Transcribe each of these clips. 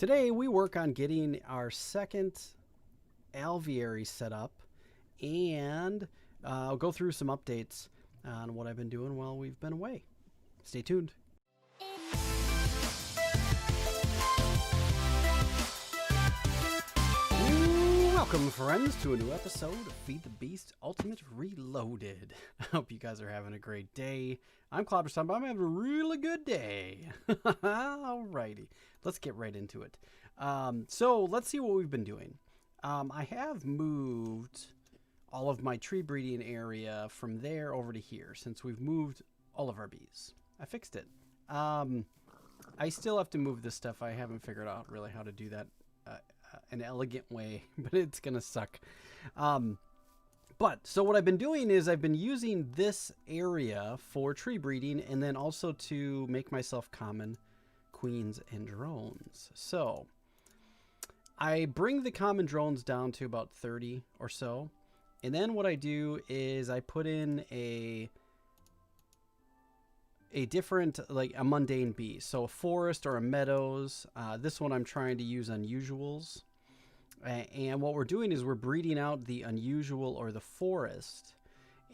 Today we work on getting our second alveary set up, and I'll go through some updates on what I've been doing while we've been away. Stay tuned. Welcome, friends, to a new episode of Feed the Beast Ultimate Reloaded. I hope you guys are having a great day. I'm Clobberstomp. I'm having a really good day. Alrighty, let's get right into it. So let's see what we've been doing. I have moved all of my tree breeding area from there over to here since we've moved all of our bees. I fixed it. I still have to move this stuff. I haven't figured out really how to do that an elegant way, but it's gonna suck. But so what I've been doing is I've been using this area for tree breeding and then also to make myself common queens and drones. So I bring the common drones down to about 30 or so, and then what I do is I put in a different, like a mundane bee, so a forest or a meadows. This one I'm trying to use unusuals, and what we're doing is we're breeding out the unusual or the forest,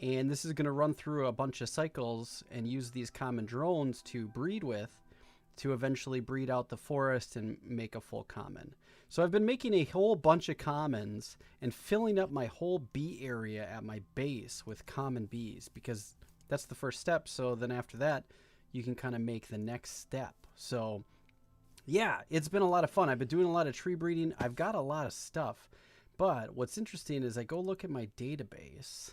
and this is going to run through a bunch of cycles and use these common drones to breed with to eventually breed out the forest and make a full common. So I've been making a whole bunch of commons and filling up my whole bee area at my base with common bees, because that's the first step. So then after that, you can kind of make the next step. So yeah, it's been a lot of fun. I've been doing a lot of tree breeding. I've got a lot of stuff. But what's interesting is I go look at my database,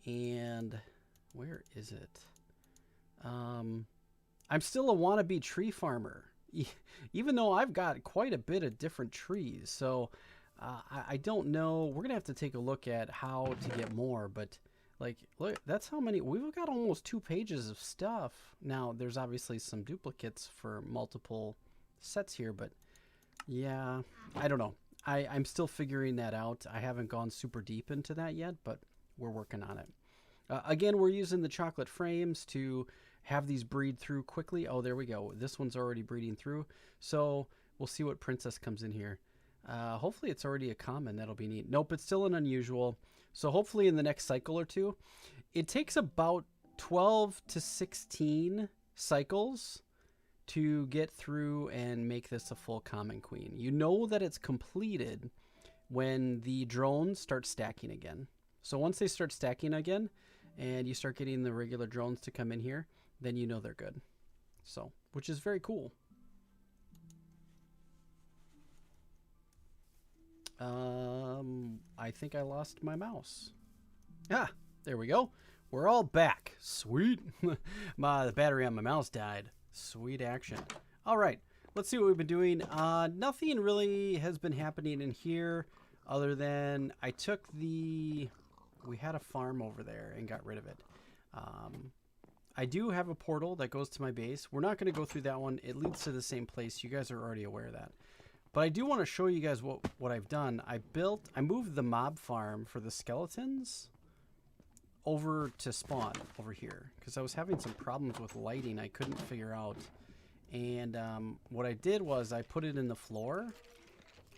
and where is it? I'm still a wannabe tree farmer, even though I've got quite a bit of different trees. So I don't know. We're going to have to take a look at how to get more, but like, look, that's how many. We've got almost 2 pages of stuff. Now, there's obviously some duplicates for multiple sets here, but yeah, I don't know. I'm still figuring that out. I haven't gone super deep into that yet, but we're working on it. Again, we're using the chocolate frames to have these breed through quickly. Oh, there we go. This one's already breeding through. So we'll see what princess comes in here. Hopefully it's already a common. That'll be neat. Nope, it's still an unusual. So hopefully in the next cycle or two. It takes about 12 to 16 cycles to get through and make this a full common queen. You know that it's completed when the drones start stacking again. So once they start stacking again and you start getting the regular drones to come in here, then you know they're good. So, which is very cool. I think I lost my mouse. Ah, there we go. We're all back. Sweet. The battery on my mouse died. Sweet action. All right, let's see what we've been doing. Nothing really has been happening in here other than I took we had a farm over there and got rid of it. I do have a portal that goes to my base. We're not going to go through that one. It leads to the same place. You guys are already aware of that. But I do want to show you guys what I've done. I moved the mob farm for the skeletons over to spawn over here because I was having some problems with lighting I couldn't figure out. And what I did was I put it in the floor,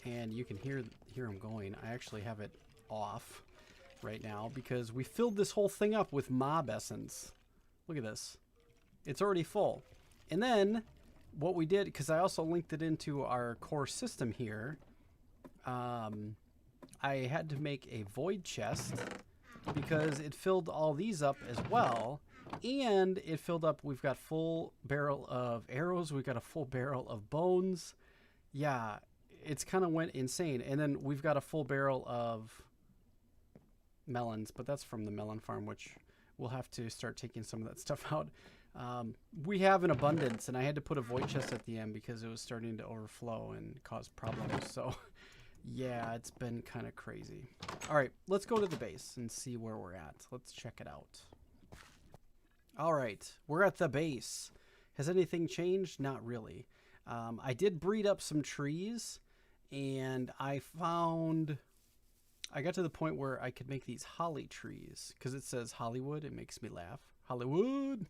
and you can hear them going. I actually have it off right now because we filled this whole thing up with mob essence. Look at this. It's already full. And then what we did, because I also linked it into our core system here, I had to make a void chest because it filled all these up as well, and it filled up. We've got full barrel of arrows, we've got a full barrel of bones. Yeah, it's kind of went insane. And then we've got a full barrel of melons, but that's from the melon farm, which we'll have to start taking some of that stuff out. We have an abundance, and I had to put a void chest at the end because it was starting to overflow and cause problems. So yeah, it's been kind of crazy. All right, let's go to the base and see where we're at. Let's check it out. All right, we're at the base. Has anything changed? Not really. I did breed up some trees, and I got to the point where I could make these holly trees because it says Hollywood. It makes me laugh. Hollywood.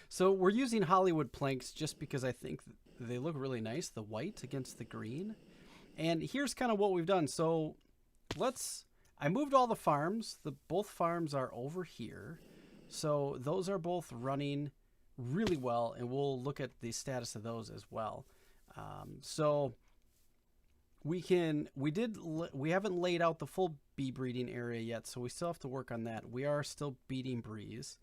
So we're using Hollywood planks just because I think they look really nice, the white against the green. And here's kind of what we've done. So I moved all the farms. Both farms are over here. So those are both running really well, and we'll look at the status of those as well. So we haven't laid out the full bee breeding area yet, so we still have to work on that. We are still beating bees.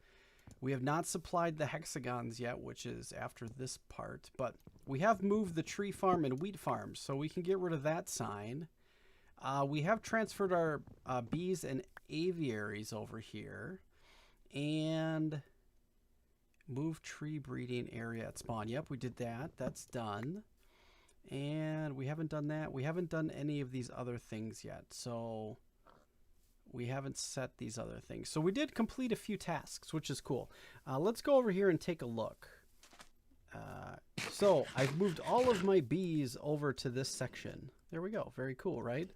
We have not supplied the hexagons yet, which is after this part, but we have moved the tree farm and wheat farm, so we can get rid of that sign. We have transferred our bees and aviaries over here, and move tree breeding area at spawn. Yep, we did that. That's done. And we haven't done that. We haven't done any of these other things yet, so we haven't set these other things. So we did complete a few tasks, which is cool. Let's go over here and take a look. So I've moved all of my bees over to this section. There we go. Very cool, right?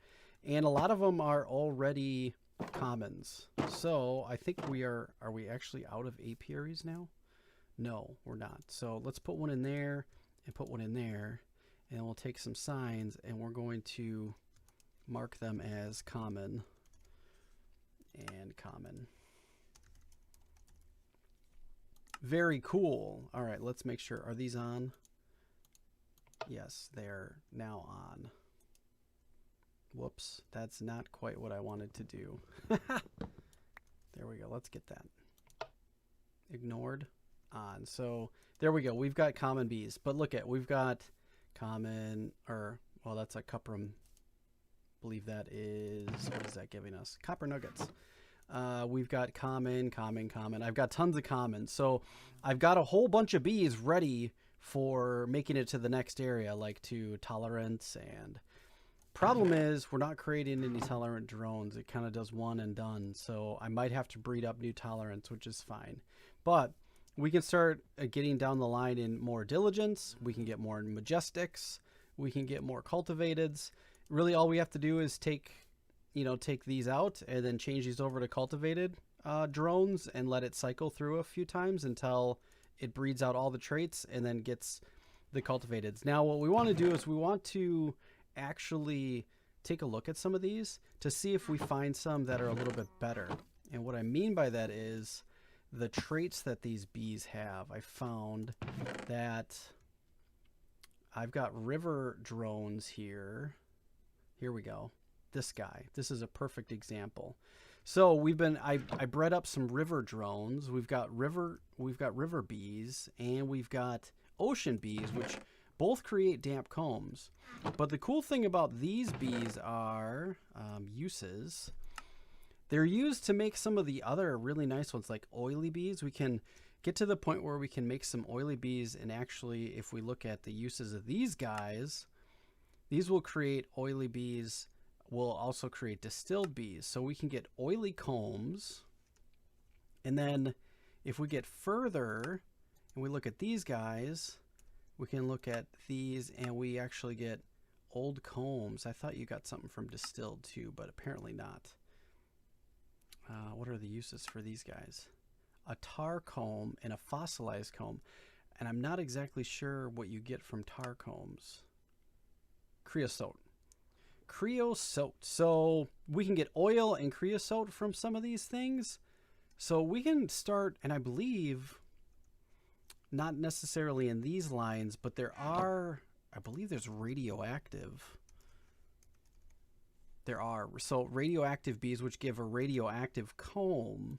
And a lot of them are already commons. So I think are we actually out of apiaries now? No, we're not. So let's put one in there and put one in there. And we'll take some signs and we're going to mark them as common and common. Very cool. All right, let's make sure. Are these on? Yes, they're now on. Whoops, that's not quite what I wanted to do. There we go. Let's get that. Ignored. On. So there we go. We've got common bees. But look at, we've got common, or, well, that's a cuprum. I believe that is, what is that giving us? Copper nuggets. We've got common. I've got tons of common. So I've got a whole bunch of bees ready for making it to the next area, like to tolerance. And problem is we're not creating any tolerant drones. It kind of does one and done. So I might have to breed up new tolerance, which is fine. But we can start getting down the line in more diligence. We can get more majestics. We can get more cultivateds. Really, all we have to do is take these out and then change these over to cultivated drones and let it cycle through a few times until it breeds out all the traits and then gets the cultivateds. Now, what we want to do is we want to actually take a look at some of these to see if we find some that are a little bit better. And what I mean by that is the traits that these bees have. I found that I've got river drones here. Here we go. This guy. This is a perfect example. So I bred up some river drones. We've got river bees and we've got ocean bees, which both create damp combs. But the cool thing about these bees are uses. They're used to make some of the other really nice ones, like oily bees. We can get to the point where we can make some oily bees, and actually, if we look at the uses of these guys, these will create oily bees, will also create distilled bees. So we can get oily combs, and then if we get further and we look at these guys, we can look at these and we actually get old combs. I thought you got something from distilled too, but apparently not. What are the uses for these guys? A tar comb and a fossilized comb. And I'm not exactly sure what you get from tar combs. Creosote. So we can get oil and creosote from some of these things. So we can start, and I believe, not necessarily in these lines, but I believe there's radioactive. There are. So radioactive bees, which give a radioactive comb,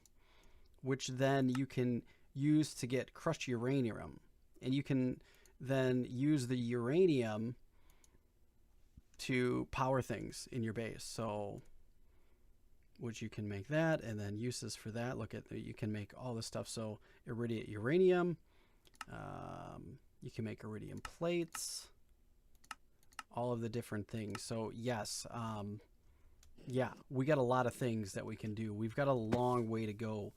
which then you can use to get crushed uranium. And you can then use the uranium to power things in your base. So, which you can make that, and then uses for that. Look at, you can make all this stuff. So irradiate uranium. You can make iridium plates. All of the different things. So yes, yeah, we got a lot of things that we can do. We've got a long way to go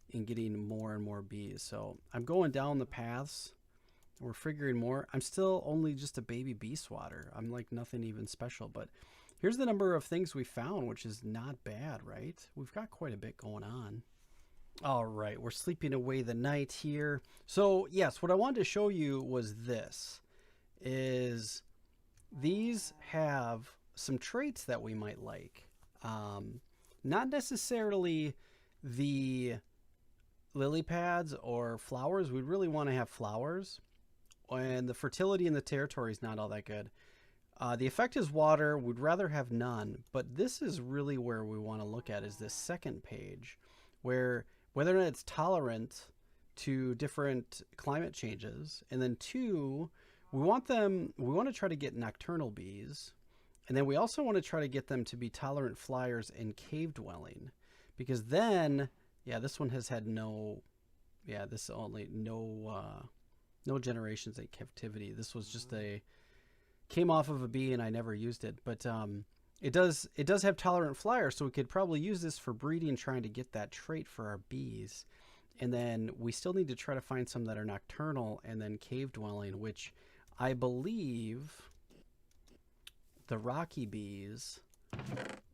in getting more and more bees. So I'm going down the paths. We're figuring more. I'm still only just a baby bee swatter. I'm like nothing even special. But here's the number of things we found, which is not bad, right? We've got quite a bit going on. All right, we're sleeping away the night here. So yes, what I wanted to show you was this, is these have some traits that we might like. Not necessarily the lily pads or flowers. We'd really want to have flowers. And the fertility in the territory is not all that good. The effect is water. We'd rather have none. But this is really where we want to look at, is this second page, where whether or not it's tolerant to different climate changes. And then two, we want to try to get nocturnal bees. And then we also want to try to get them to be tolerant flyers and cave dwelling. Because then, yeah, this one has had no generations in captivity. This was just came off of a bee and I never used it. But it does have tolerant flyers, so we could probably use this for breeding, trying to get that trait for our bees. And then we still need to try to find some that are nocturnal and then cave dwelling, which I believe the rocky bees,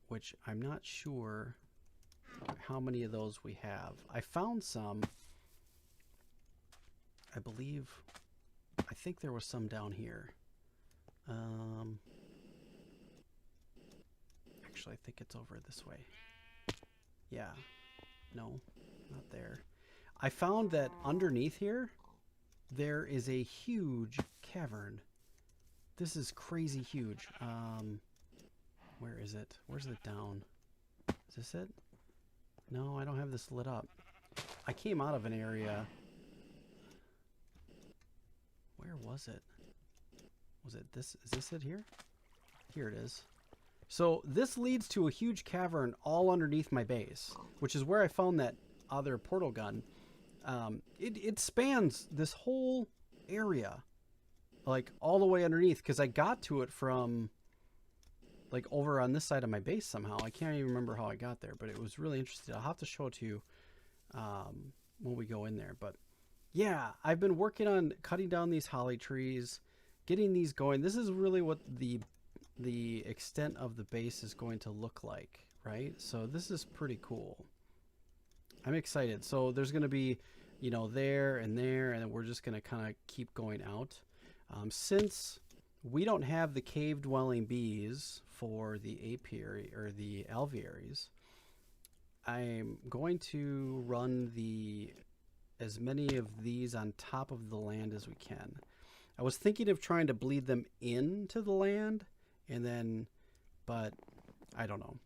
which I'm not sure how many of those we have. I found some. I think there was some down here. Actually, I think it's over this way. Yeah. No, not there. I found that underneath here, there is a huge cavern. This is crazy huge. Where is it? Where's it down? Is this it? No, I don't have this lit up. I came out of an area. Where was it? Was it this? Is this it here? Here it is. So this leads to a huge cavern all underneath my base, which is where I found that other portal gun. It spans this whole area, like all the way underneath, because I got to it from like over on this side of my base somehow. I can't even remember how I got there, but it was really interesting. I'll have to show it to you when we go in there. But yeah, I've been working on cutting down these holly trees, getting these going. This is really what the extent of the base is going to look like, right? So this is pretty cool. I'm excited. So there's going to be, there, and then we're just going to kind of keep going out. Since we don't have the cave dwelling bees for the apiary or the alvearies, I'm going to run as many of these on top of the land as we can. I was thinking of trying to bleed them into the land, but I don't know.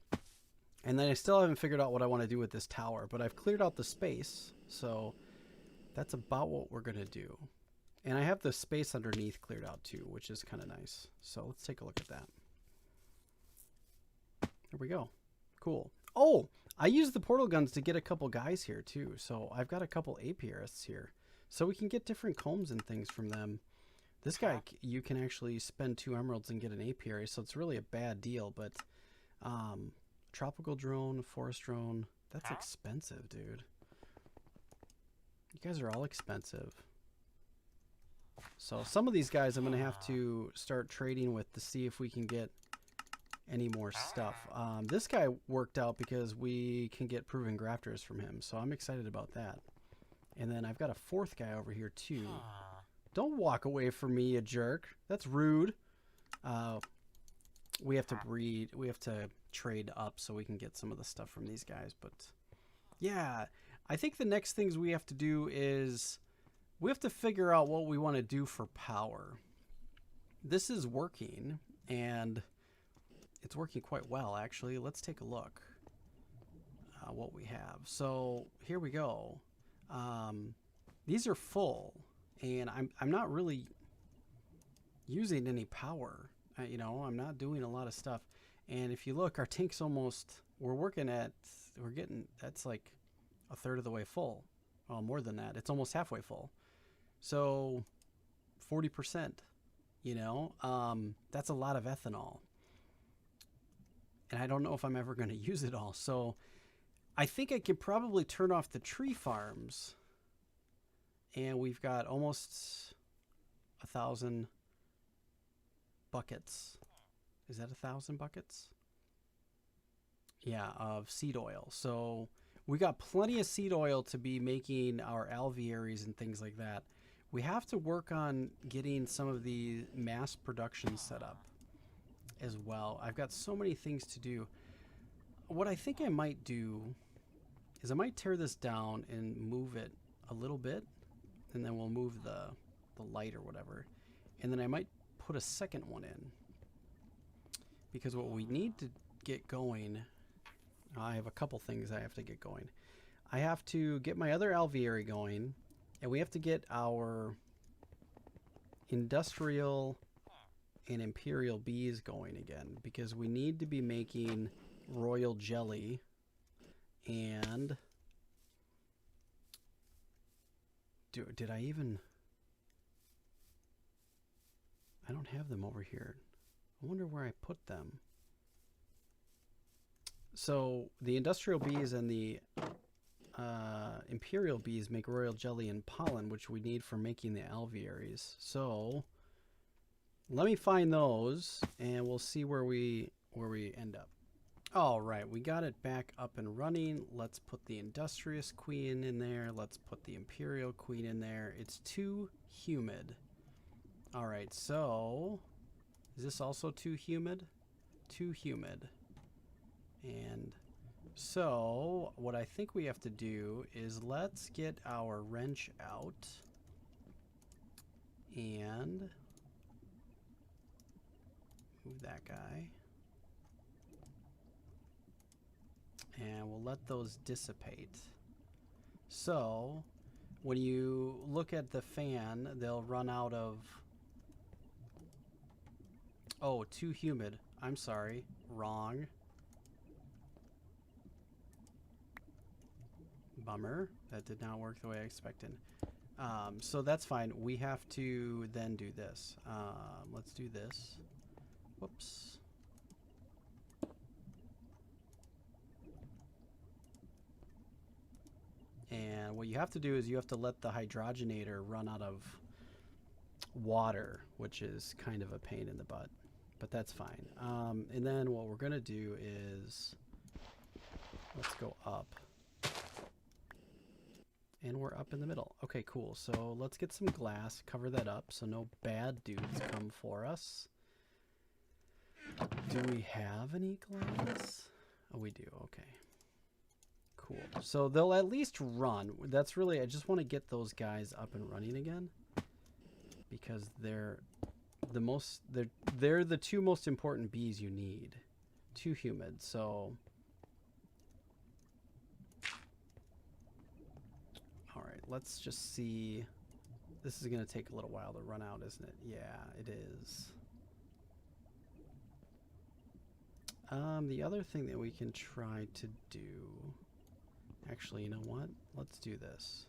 And then I still haven't figured out what I want to do with this tower, but I've cleared out the space, so that's about what we're going to do. And I have the space underneath cleared out too, which is kind of nice. So let's take a look at that. There we go. Cool. Oh, I used the portal guns to get a couple guys here too. So I've got a couple apiarists here. So we can get different combs and things from them. This guy, you can actually spend 2 emeralds and get an apiary, so it's really a bad deal. But tropical drone, forest drone, that's expensive, dude. You guys are all expensive. So some of these guys I'm going to have to start trading with to see if we can get any more stuff. This guy worked out because we can get proven grafters from him, so I'm excited about that. And then I've got a 4th guy over here too. Don't walk away from me, you jerk. That's rude. We have to breed. We have to trade up so we can get some of the stuff from these guys. But yeah, I think the next things we have to do is we have to figure out what we want to do for power. This is working, and it's working quite well, actually. Let's take a look what we have. So here we go. These are full, and I'm not really using any power. I'm not doing a lot of stuff. And if you look, our tank's almost, that's like a third of the way full. Well, more than that. It's almost halfway full. So 40%, that's a lot of ethanol. And I don't know if I'm ever going to use it all. So I think I could probably turn off the tree farms. And we've got almost 1,000 buckets. Is that 1,000 buckets? Yeah, of seed oil. So We got plenty of seed oil to be making our alvearies and things like that. We have to work on getting some of the mass production set up as well. I've got so many things to do. What I think I might do is I might tear this down and move it a little bit, and then we'll move the light or whatever. And then I might put a second one in. Because what we need to get going, I have a couple things I have to get going. I have to get my other alveary going, and we have to get our industrial and imperial bees going again, because we need to be making royal jelly. And did I even... I don't have them over here. I wonder where I put them. So the industrial bees and the imperial bees make royal jelly and pollen, which we need for making the alvearies. So let me find those, and we'll see where we end up. All right, we got it back up and running. Let's put the industrious queen in there. Let's put the imperial queen in there. It's too humid. All right, so is this also too humid? Too humid. And so what I think we have to do is let's get our wrench out and move that guy. And we'll let those dissipate. So when you look at the fan, they'll run out of... Oh, too humid. I'm sorry. Wrong. Bummer. That did not work the way I expected. So that's fine. We have to then do this. Let's do this. Whoops. And what you have to do is you have to let the hydrogenator run out of water, which is kind of a pain in the butt, but that's fine. And then what we're going to do is let's go up. And we're up in the middle. Okay, cool. So let's get some glass, cover that up so no bad dudes come for us. Do we have any glass? Oh, we do. Okay. Cool. So they'll at least run. That's really, I just want to get those guys up and running again, because they're the two most important bees you need. Too humid. So all right, let's just see. This is going to take a little while to run out, isn't it? Yeah, it is. The other thing that we can try to do, actually, you know what? Let's do this.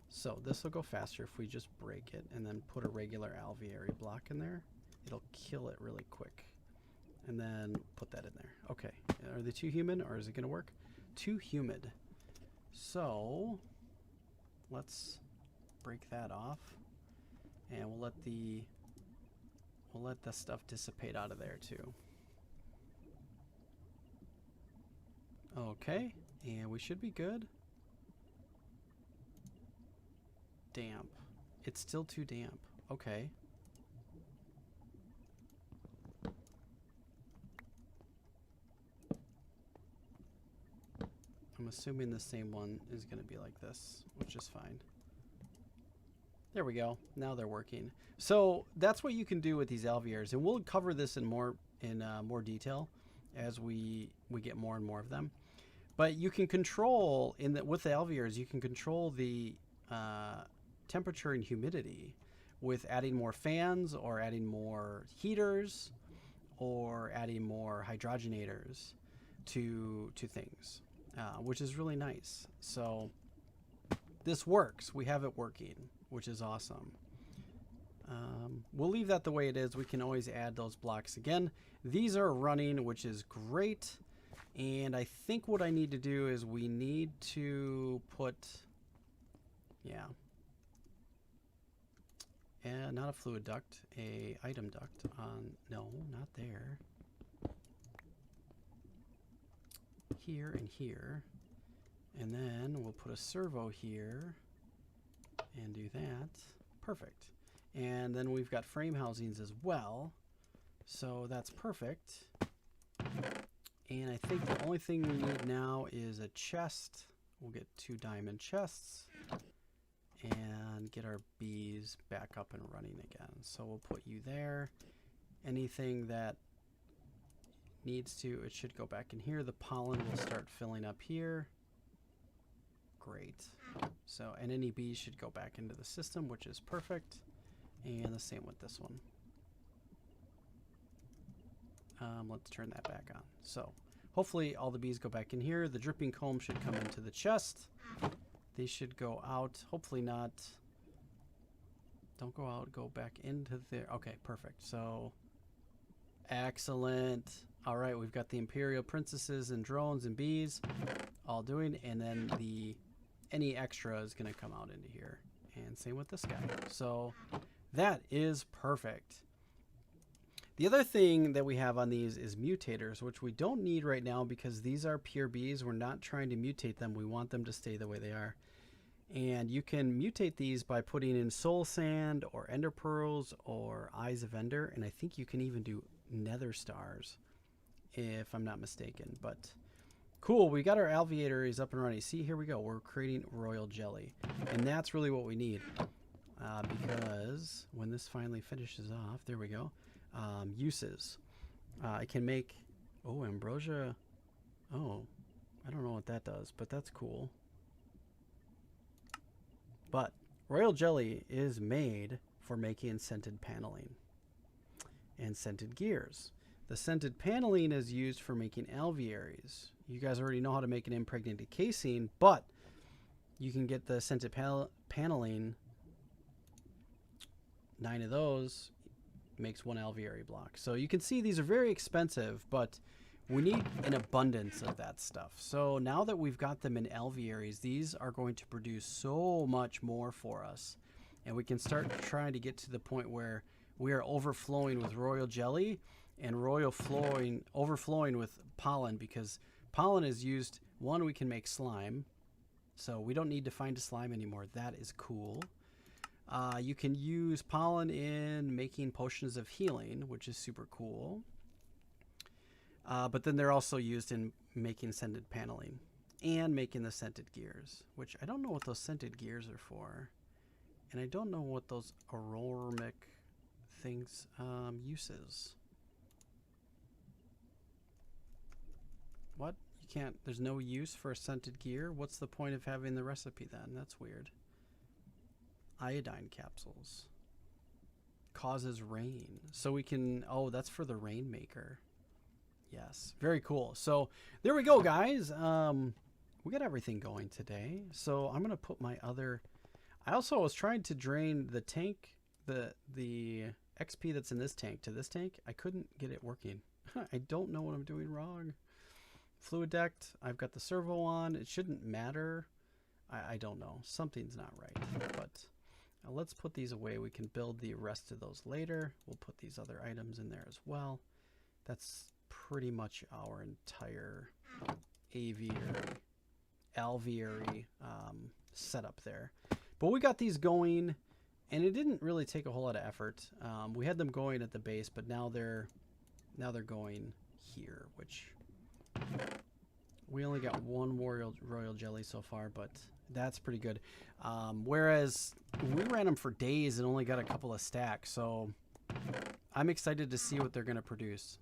So this will go faster if we just break it and then put a regular alveary block in there. It'll kill it really quick. And then put that in there. Okay. Are they too humid, or is it going to work? Too humid. So let's break that off, and we'll let the stuff dissipate out of there too. Okay, and we should be good. Damp. It's still too damp. Okay. I'm assuming the same one is going to be like this, which is fine. There we go. Now they're working. So that's what you can do with these alvearies, and we'll cover this in more detail as we get more and more of them. But you can control with the alvearies, you can control the temperature and humidity with adding more fans, or adding more heaters, or adding more hydrogenators to things, which is really nice. So this works. We have it working, which is awesome. We'll leave that the way it is. We can always add those blocks again. These are running, which is great. And I think what I need to do is we need to put, not a fluid duct, a item duct on, no, not there. Here and here. And then we'll put a servo here and do that. Perfect. And then we've got frame housings as well. So that's perfect. And I think the only thing we need now is a chest. We'll get 2 diamond chests and get our bees back up and running again. So we'll put you there. Anything that needs to, it should go back in here. The pollen will start filling up here. Great. So, and any bees should go back into the system, which is perfect. And the same with this one. Let's turn that back on. So hopefully all the bees go back in here. The dripping comb should come into the chest. They should go out. Hopefully not. Don't go out. Go back into there. Okay, perfect. So excellent. All right, we've got the Imperial Princesses and drones and bees all doing. And then any extra is going to come out into here. And same with this guy. So that is perfect. The other thing that we have on these is mutators, which we don't need right now because these are pure bees. We're not trying to mutate them. We want them to stay the way they are. And you can mutate these by putting in soul sand or ender pearls or eyes of ender. And I think you can even do nether stars, if I'm not mistaken. But cool, we got our alveators up and running. See, here we go. We're creating royal jelly. And that's really what we need. Because when this finally finishes off, there we go. Uses. I can make, ambrosia. Oh, I don't know what that does, but that's cool. But royal jelly is made for making scented paneling and scented gears. The scented paneling is used for making alvearies. You guys already know how to make an impregnated casing, but you can get the scented paneling. 9 of those makes 1 alveary block. So you can see these are very expensive, but we need an abundance of that stuff. So now that we've got them in alvearies, these are going to produce so much more for us. And we can start trying to get to the point where we are overflowing with royal jelly and overflowing with pollen, because pollen is used, one, we can make slime. So we don't need to find a slime anymore. That is cool. You can use pollen in making potions of healing, which is super cool. But then they're also used in making scented paneling and making the scented gears, which I don't know what those scented gears are for. And I don't know what those aromatic things uses. What? You can't, there's no use for a scented gear? What's the point of having the recipe then? That's weird. Iodine capsules. Causes rain. So we can, that's for the rainmaker. Yes, very cool. So there we go, guys. We got everything going today. So I'm going to put my other, I also was trying to drain the tank, the XP that's in this tank to this tank. I couldn't get it working. I don't know what I'm doing wrong. Fluid decked. I've got the servo on. It shouldn't matter. I don't know. Something's not right. But let's put these away. We can build the rest of those later. We'll put these other items in there as well. That's pretty much our entire alveary setup there. But we got these going, and it didn't really take a whole lot of effort. We had them going at the base, but now they're going here, which we only got 1 royal jelly so far, but that's pretty good. Whereas we ran them for days and only got a couple of stacks, so I'm excited to see what they're going to produce.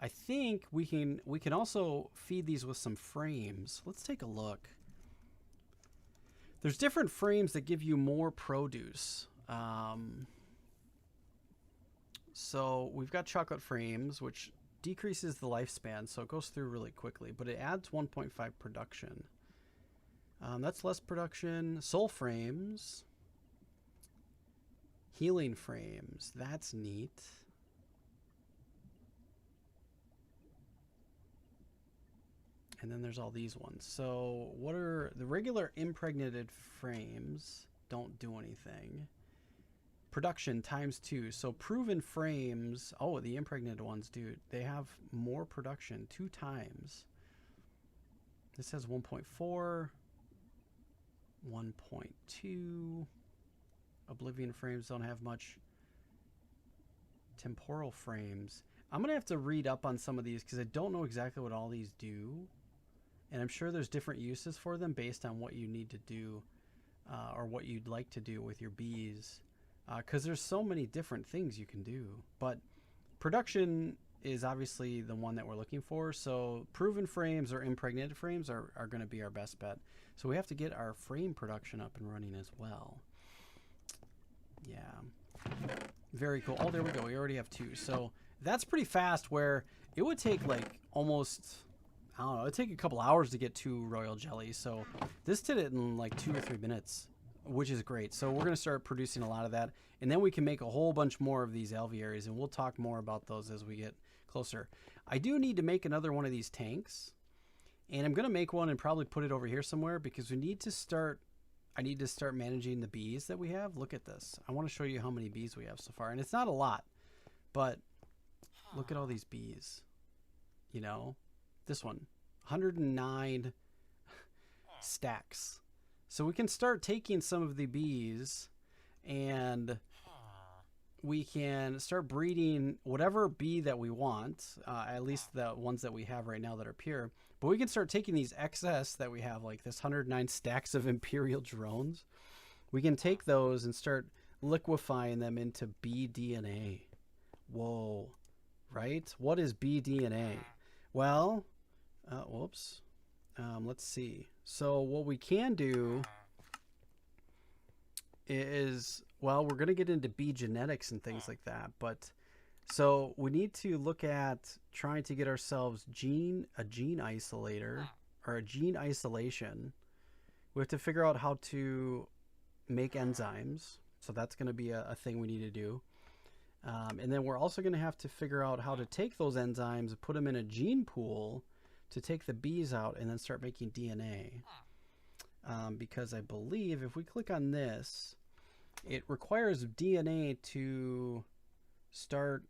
I think we can also feed these with some frames. Let's take a look. There's different frames that give you more produce. So we've got chocolate frames, which decreases the lifespan, so it goes through really quickly, but it adds 1.5 production. That's less production. Soul frames. Healing frames. That's neat. And then there's all these ones. So what are the regular impregnated frames? Don't do anything. Production ×2. So proven frames. Oh, the impregnated ones, dude. They have more production 2 times. This has 1.4. 1.2. Oblivion frames don't have much. Temporal frames. I'm going to have to read up on some of these because I don't know exactly what all these do. And I'm sure there's different uses for them based on what you need to do or what you'd like to do with your bees. Because there's so many different things you can do. But production is obviously the one that we're looking for. So proven frames or impregnated frames are going to be our best bet. So we have to get our frame production up and running as well. Yeah. Very cool. Oh, there we go. We already have 2. So that's pretty fast, where it would take like almost, I don't know, it'd take a couple hours to get 2 royal jellies. So this did it in like 2 or 3 minutes, which is great. So we're going to start producing a lot of that. And then we can make a whole bunch more of these alvearies, and we'll talk more about those as we get closer. I do need to make another one of these tanks, and I'm going to make one and probably put it over here somewhere because we need to start, I need to start managing the bees that we have. Look at this. I want to show you how many bees we have so far. And it's not a lot, but look at all these bees. You know, this one, 109 stacks. So we can start taking some of the bees and we can start breeding whatever bee that we want, at least the ones that we have right now that are pure. But we can start taking these excess that we have, like this 109 stacks of Imperial drones. We can take those and start liquefying them into bee DNA. Whoa, right? What is bee DNA? Well, whoops. Let's see. So what we can do is, well, we're going to get into bee genetics and things like that, but so we need to look at trying to get ourselves a gene isolator or a gene isolation. We have to figure out how to make enzymes. So that's going to be a thing we need to do. And then we're also going to have to figure out how to take those enzymes and put them in a gene pool to take the bees out and then start making DNA. Because I believe if we click on this, it requires DNA to start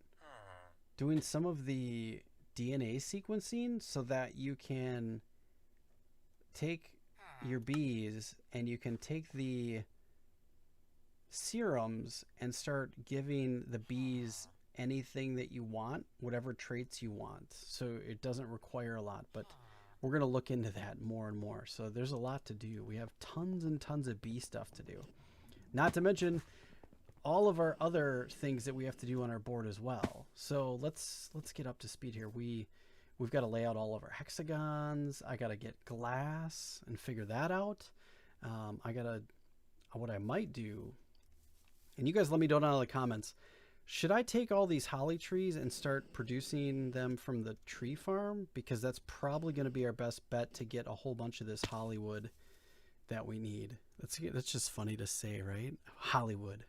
doing some of the DNA sequencing so that you can take your bees and you can take the serums and start giving the bees anything that you want, whatever traits you want. So it doesn't require a lot, but we're going to look into that more and more. So there's a lot to do. We have tons and tons of bee stuff to do. Not to mention all of our other things that we have to do on our board as well. So let's get up to speed here. We've got to lay out all of our hexagons. I got to get glass and figure that out. What I might do, and you guys let me know down in the comments, should I take all these holly trees and start producing them from the tree farm? Because that's probably going to be our best bet to get a whole bunch of this Hollywood that we need. That's just funny to say, right? Hollywood.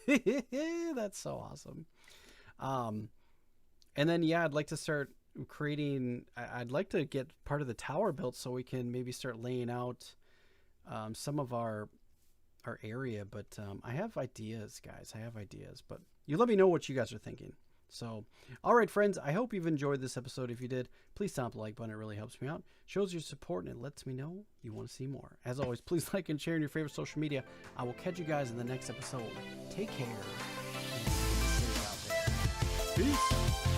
That's so awesome. And then, yeah, I'd like to start creating, I'd like to get part of the tower built so we can maybe start laying out some of our area. But I have ideas, guys. I have ideas. But you let me know what you guys are thinking. So, all right, friends, I hope you've enjoyed this episode. If you did, please stomp the like button. It really helps me out. Shows your support, and it lets me know you want to see more. As always, please like and share in your favorite social media. I will catch you guys in the next episode. Take care. And stay safe out there. Peace.